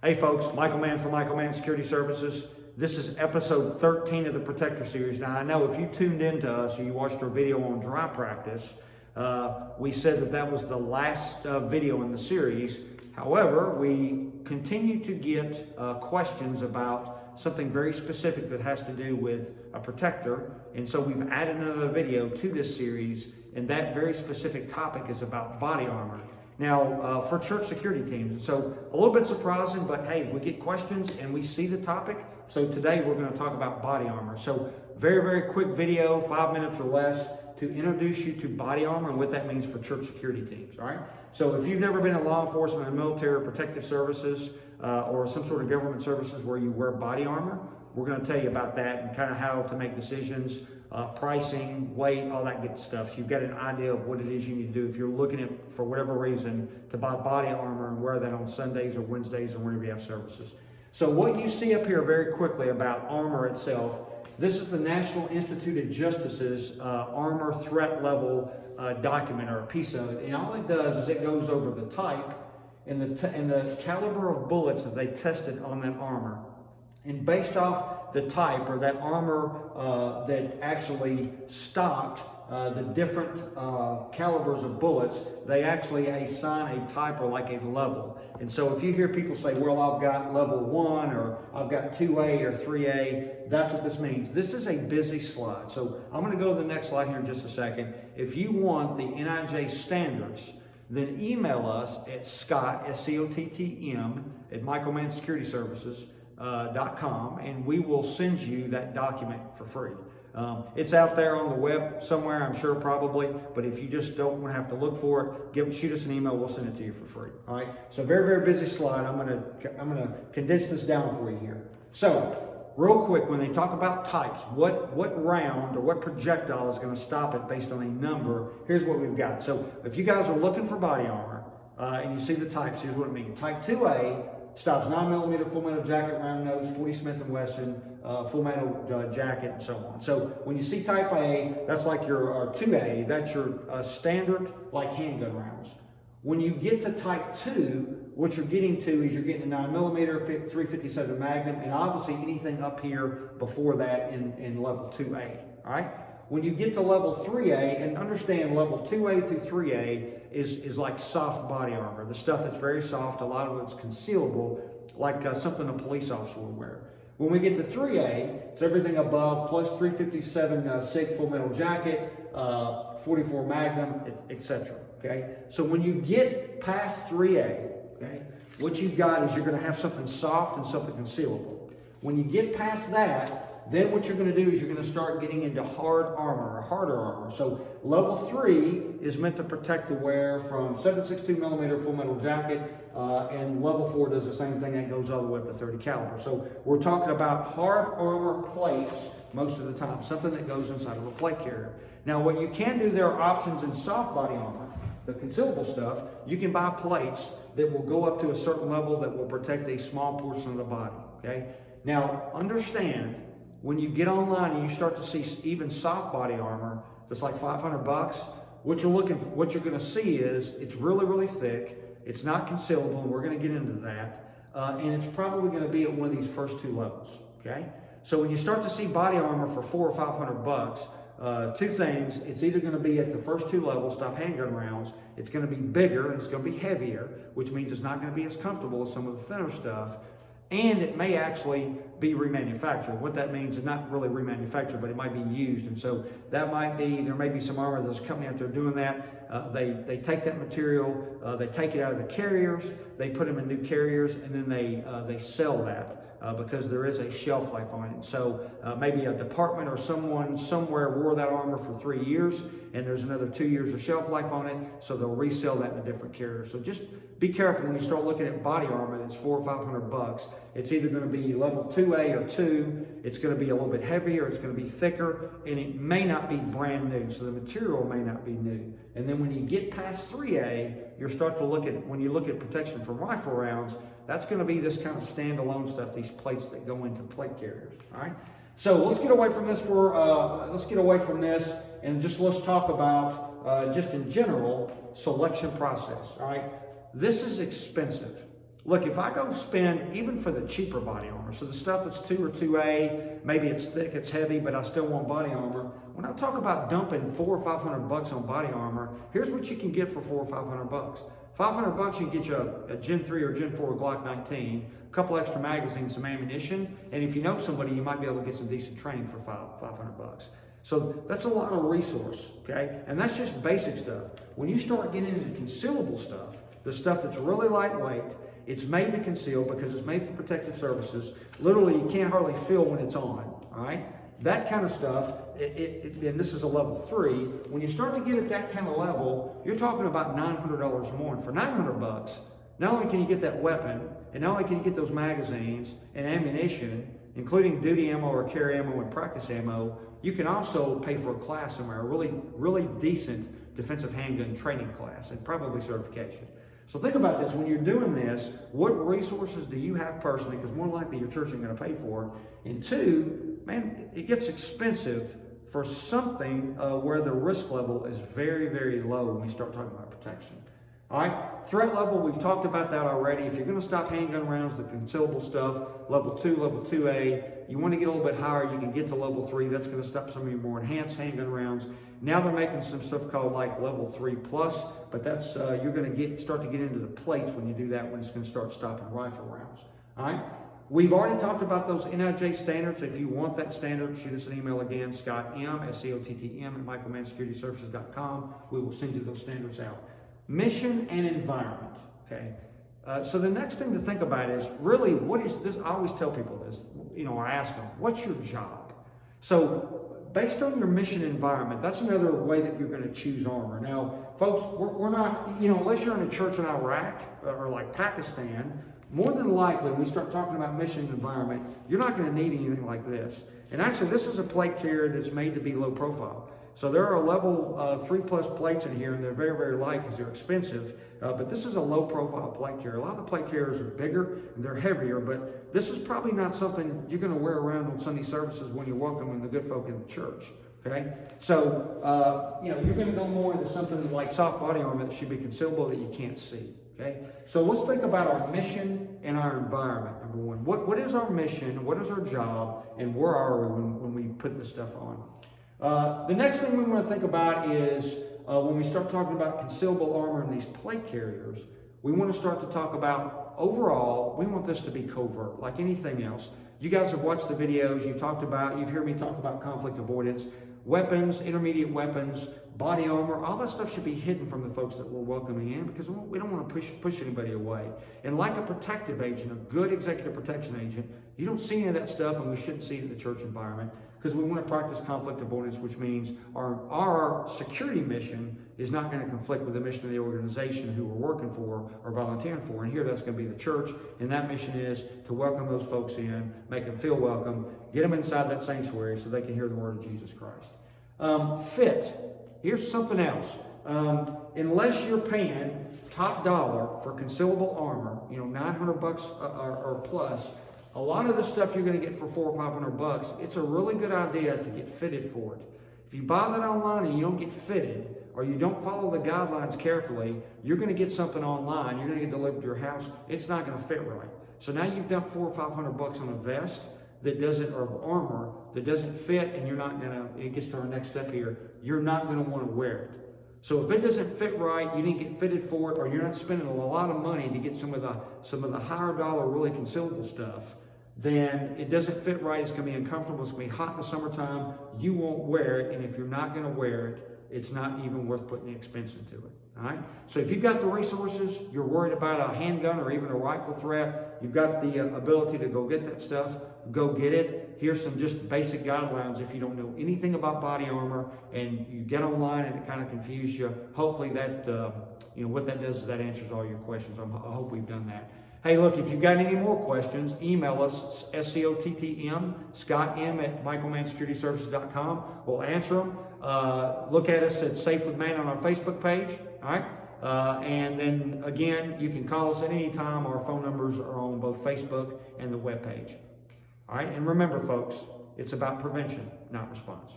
Hey folks, Michael Mann from Michael Mann Security Services. This is episode 13 of the Protector series. Now I know if you tuned into us or you watched our video on dry practice, we said that was the last video in the series. However, we continue to get questions about something very specific that has to do with a protector. And so we've added another video to this series, and that very specific topic is about body armor. Now, for church security teams, so a little bit surprising, but hey, we get questions and we see the topic. So today we're going to talk about body armor. So very, very quick video, 5 minutes or less, to introduce you to body armor and what that means for church security teams, all right? So if you've never been in law enforcement and military or protective services or some sort of government services where you wear body armor, we're going to tell you about that and kind of how to make decisions, pricing, weight, all that good stuff. So you've got an idea of what it is you need to do if you're looking at, for whatever reason, to buy body armor and wear that on Sundays or Wednesdays or whenever you have services. So what you see up here very quickly about armor itself, this is the National Institute of Justice's armor threat level document, or a piece of it. And all it does is it goes over the type and the caliber of bullets that they tested on that armor. And based off the type, or that armor that actually stopped the different calibers of bullets, they actually assign a type or like a level. And so if you hear people say, well, I've got level 1 or I've got 2A or 3A, that's what this means. This is a busy slide. So I'm going to go to the next slide here in just a second. If you want the NIJ standards, then email us at Scott, SCOTTM, at Michael Mann Security Services. .com, and we will send you that document for free. It's out there on the web somewhere, I'm sure, probably, but if you just don't want to have to look for it, shoot us an email, we'll send it to you for free. All right, so very, very busy slide. I'm gonna condense this down for you here. So real quick, when they talk about types, what round or what projectile is going to stop it based on a number, here's what we've got. So if you guys are looking for body armor and you see the types, here's what it means. Type 2A stops 9mm full metal jacket, round nose, 40 Smith & Wesson, full metal jacket, and so on. So when you see type A, that's like your 2A, that's your standard like handgun rounds. When you get to type 2, what you're getting to is you're getting a 9mm 357 Magnum, and obviously anything up here before that in level 2A, all right? When you get to level 3A, and understand level 2A through 3A is like soft body armor, the stuff that's very soft, a lot of it's concealable, like something a police officer would wear. When we get to 3A, it's everything above, plus 357 SIG full metal jacket, 44 Magnum, etc. Okay? So when you get past 3A, okay, what you've got is you're going to have something soft and something concealable. When you get past that, then what you're going to do is you're going to start getting into hard armor or harder armor. So level 3 is meant to protect the wearer from 7.62mm full metal jacket, and level 4 does the same thing. That goes all the way up to 30 caliber. So we're talking about hard armor plates most of the time, something that goes inside of a plate carrier. Now what you can do, there are options in soft body armor, the concealable stuff. You can buy plates that will go up to a certain level that will protect a small portion of the body. Okay. Now understand, when you get online and you start to see even soft body armor that's like $500, what you're going to see is it's really, really thick. It's not concealable, and we're going to get into that. And it's probably going to be at one of these first 2 levels. Okay, so when you start to see body armor for $400 or $500, 2 things: it's either going to be at the first 2 levels, stop handgun rounds. It's going to be bigger and it's going to be heavier, which means it's not going to be as comfortable as some of the thinner stuff. And it may actually be remanufactured. What that means is not really remanufactured, but it might be used. And so that might be, there may be some armor, there's a company out there doing that. They take that material, they take it out of the carriers, they put them in new carriers, and then they sell that because there is a shelf life on it. So maybe a department or someone somewhere wore that armor for 3 years, and there's another 2 years of shelf life on it, so they'll resell that in a different carrier. So just be careful when you start looking at body armor that's $400 or $500. It's either going to be level 2A or 2, it's going to be a little bit heavier, it's going to be thicker, and it may not be brand new, so the material may not be new. And then when you get past 3A, you'll start to look at, when you look at protection from rifle rounds, that's going to be this kind of standalone stuff, these plates that go into plate carriers, all right? So let's get away from this and just let's talk about, just in general, selection process, all right? This is expensive. Look, if I go spend, even for the cheaper body armor, so the stuff that's 2 or 2A, maybe it's thick, it's heavy, but I still want body armor. When I talk about dumping $400 or $500 on body armor, here's what you can get for $400 or $500. $500 you can get you a Gen 3 or Gen 4 Glock 19, a couple extra magazines, some ammunition, and if you know somebody, you might be able to get some decent training for $500. So that's a lot of resource, okay? And that's just basic stuff. When you start getting into concealable stuff, the stuff that's really lightweight, it's made to conceal because it's made for protective services. Literally, you can't hardly feel when it's on, all right? That kind of stuff, and this is a level 3. When you start to get at that kind of level, you're talking about $900 more. And for $900, not only can you get that weapon, and not only can you get those magazines and ammunition, including duty ammo or carry ammo and practice ammo, you can also pay for a class somewhere, a really decent defensive handgun training class, and probably certification. So think about this, when you're doing this, what resources do you have personally? Because more likely your church isn't going to pay for it. And 2, man, it gets expensive for something where the risk level is very, very low when we start talking about protection. All right, threat level, we've talked about that already. If you're going to stop handgun rounds, the concealable stuff, level 2, level 2A, you want to get a little bit higher, you can get to level 3. That's going to stop some of your more enhanced handgun rounds. Now they're making some stuff called like level 3 plus, but that's you're going to start to get into the plates when you do that, when it's going to start stopping rifle rounds. All right. We've already talked about those NIJ standards. If you want that standard, shoot us an email again, Scott M, SCOTTM at MichaelMannSecurityServices.com. We will send you those standards out. Mission and environment. Okay. So the next thing to think about is really what is this? I always tell people this. I ask them, "What's your job?" So based on your mission environment, that's another way that you're going to choose armor. Now, folks, we're not, unless you're in a church in Iraq or like Pakistan, more than likely when we start talking about mission environment, you're not going to need anything like this. And actually, this is a plate carrier that's made to be low profile. So there are level 3 plus plates in here, and they're very, very light because they're expensive. But this is a low profile plate carrier. A lot of the plate carriers are bigger and they're heavier, but this is probably not something you're going to wear around on Sunday services when you're welcoming the good folk in the church. Okay, so you're going to go more into something like soft body armor that should be concealable that you can't see. Okay, so let's think about our mission and our environment. Number one, what is our mission? What is our job? And where are we when we put this stuff on? The next thing we want to think about is when we start talking about concealable armor and these plate carriers, we want to start to talk about overall, we want this to be covert, like anything else. You guys have watched the videos, you've heard me talk about conflict avoidance, weapons, intermediate weapons, body armor, all that stuff should be hidden from the folks that we're welcoming in because we don't want to push anybody away. And like a protective agent, a good executive protection agent, you don't see any of that stuff, and we shouldn't see it in the church environment because we want to practice conflict avoidance, which means our security mission is not going to conflict with the mission of the organization who we're working for or volunteering for. And here that's going to be the church, and that mission is to welcome those folks in, make them feel welcome, get them inside that sanctuary so they can hear the word of Jesus Christ. Fit. Here's something else. Unless you're paying top dollar for concealable armor, $900 or plus, a lot of the stuff you're going to get for $400 or $500, it's a really good idea to get fitted for it. If you buy that online and you don't get fitted, or you don't follow the guidelines carefully, you're going to get something online, you're going to get delivered to your house, it's not going to fit right. So now you've dumped $400 or $500 on a vest that doesn't, or armor that doesn't fit, and you're not going to, it gets to our next step here, you're not going to want to wear it. So if it doesn't fit right, you didn't get fitted for it, or you're not spending a lot of money to get some of the higher dollar, really concealable stuff, then it doesn't fit right, it's going to be uncomfortable, it's going to be hot in the summertime, you won't wear it, and if you're not going to wear it, it's not even worth putting the expense into it. All right? So if you've got the resources, you're worried about a handgun or even a rifle threat, you've got the ability to go get that stuff, go get it. Here's some just basic guidelines if you don't know anything about body armor and you get online and it kind of confuses you. Hopefully that, what that does is that answers all your questions. I hope we've done that. Hey, look, if you've got any more questions, email us, SCOTTM, Scott M at MichaelMannSecurityServices.com. We'll answer them. Look at us at Safe with Mann on our Facebook page. All right. And then again, you can call us at any time. Our phone numbers are on both Facebook and the webpage. All right. And remember, folks, it's about prevention, not response.